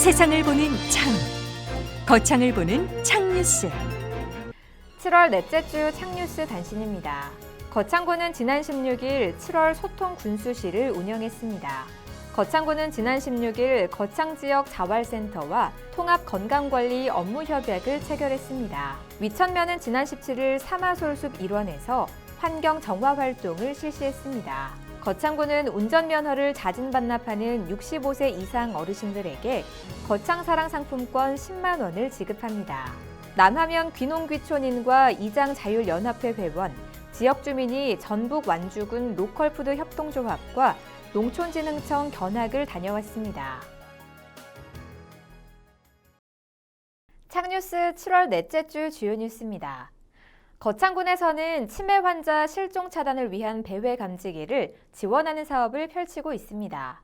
세상을 보는 창, 거창을 보는 창뉴스. 7월 넷째 주 창뉴스 단신입니다. 거창구는 지난 16일 7월 소통 군수실을 운영했습니다. 거창구는 지난 16일 거창지역 자활센터와 통합건강관리 업무협약을 체결했습니다. 위천면은 지난 17일 사마솔숲 일원에서 환경 정화 활동을 실시했습니다. 거창구는 운전면허를 자진 반납하는 65세 이상 어르신들에게 거창사랑 상품권 10만 원을 지급합니다. 남하면 귀농귀촌인과 이장자율연합회 회원, 지역 주민이 전북 완주군 로컬푸드 협동조합과 농촌진흥청 견학을 다녀왔습니다. 창뉴스 7월 넷째 주 주요 뉴스입니다. 거창군에서는 치매 환자 실종 차단을 위한 배회 감지기를 지원하는 사업을 펼치고 있습니다.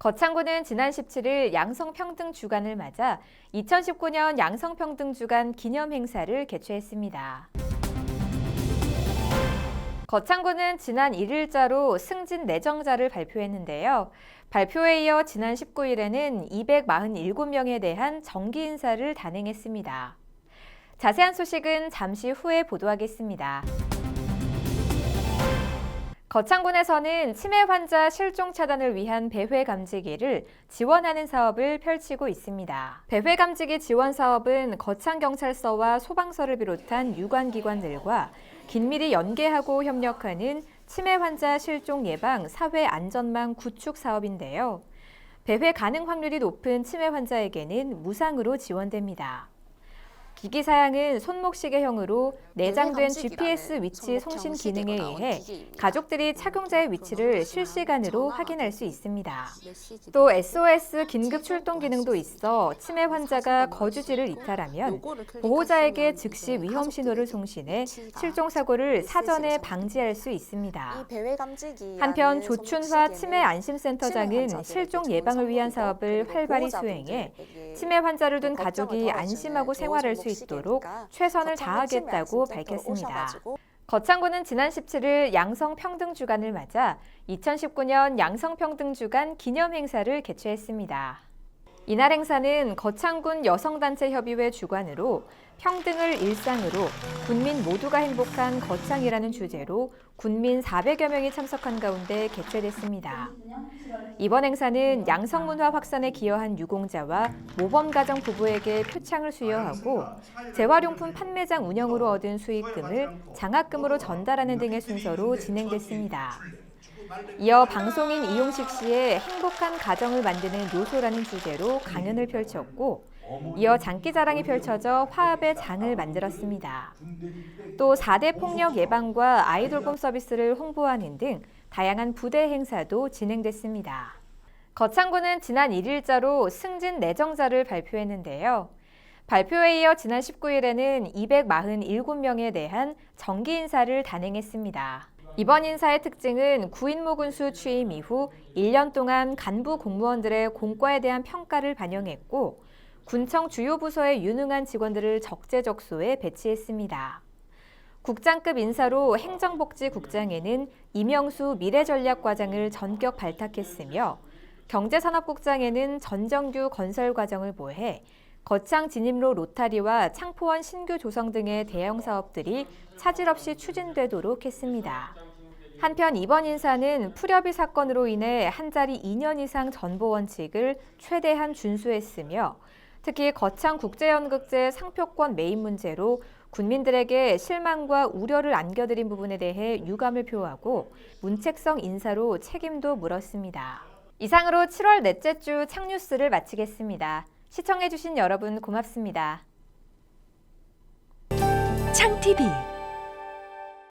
거창군은 지난 17일 양성평등주간을 맞아 2019년 양성평등주간 기념행사를 개최했습니다. 거창군은 지난 1일자로 승진 내정자를 발표했는데요. 발표에 이어 지난 19일에는 247명에 대한 정기 인사를 단행했습니다. 자세한 소식은 잠시 후에 보도하겠습니다. 거창군에서는 치매 환자 실종 차단을 위한 배회 감지기를 지원하는 사업을 펼치고 있습니다. 배회 감지기 지원 사업은 거창경찰서와 소방서를 비롯한 유관기관들과 긴밀히 연계하고 협력하는 치매 환자 실종 예방 사회 안전망 구축 사업인데요. 배회 가능 확률이 높은 치매 환자에게는 무상으로 지원됩니다. 기기 사양은 손목시계형으로 내장된 GPS 위치 송신 기능에 의해 가족들이 착용자의 위치를 실시간으로 확인할 수 있습니다. 또 SOS 긴급 출동 기능도 있어 치매 환자가 거주지를 이탈하면 보호자에게 즉시 위험 신호를 송신해 실종 사고를 사전에 방지할 수 있습니다. 한편 조춘화 치매 안심센터장은 실종 예방을 위한 사업을 활발히 수행해 치매 환자를 둔 가족이 안심하고 생활할 수 있도록 최선을 다하겠다고 밝혔습니다. 거창구는 지난 17일 양성평등주간을 맞아 2019년 양성평등주간 기념행사를 개최했습니다. 이날 행사는 거창군 여성단체협의회 주관으로 평등을 일상으로 군민 모두가 행복한 거창이라는 주제로 군민 400여 명이 참석한 가운데 개최됐습니다. 이번 행사는 양성문화 확산에 기여한 유공자와 모범가정 부부에게 표창을 수여하고 재활용품 판매장 운영으로 얻은 수익금을 장학금으로 전달하는 등의 순서로 진행됐습니다. 이어 방송인 이용식 씨의 행복한 가정을 만드는 요소라는 주제로 강연을 펼쳤고 이어 장기자랑이 펼쳐져 화합의 장을 만들었습니다. 또 4대 폭력 예방과 아이돌봄 서비스를 홍보하는 등 다양한 부대 행사도 진행됐습니다. 거창구는 지난 1일자로 승진 내정자를 발표했는데요. 발표에 이어 지난 19일에는 247명에 대한 정기 인사를 단행했습니다. 이번 인사의 특징은 구인모 군수 취임 이후 1년 동안 간부 공무원들의 공과에 대한 평가를 반영했고 군청 주요 부서의 유능한 직원들을 적재적소에 배치했습니다. 국장급 인사로 행정복지국장에는 이명수 미래전략과장을 전격 발탁했으며 경제산업국장에는 전정규 건설과정을 보해 거창 진입로 로타리와 창포원 신규 조성 등의 대형 사업들이 차질 없이 추진되도록 했습니다. 한편 이번 인사는 풀협의 사건으로 인해 한 자리 2년 이상 전보 원칙을 최대한 준수했으며 특히 거창 국제연극제 상표권 매입 문제로 군민들에게 실망과 우려를 안겨드린 부분에 대해 유감을 표하고 문책성 인사로 책임도 물었습니다. 이상으로 7월 넷째 주 창뉴스를 마치겠습니다. 시청해주신 여러분 고맙습니다. 창TV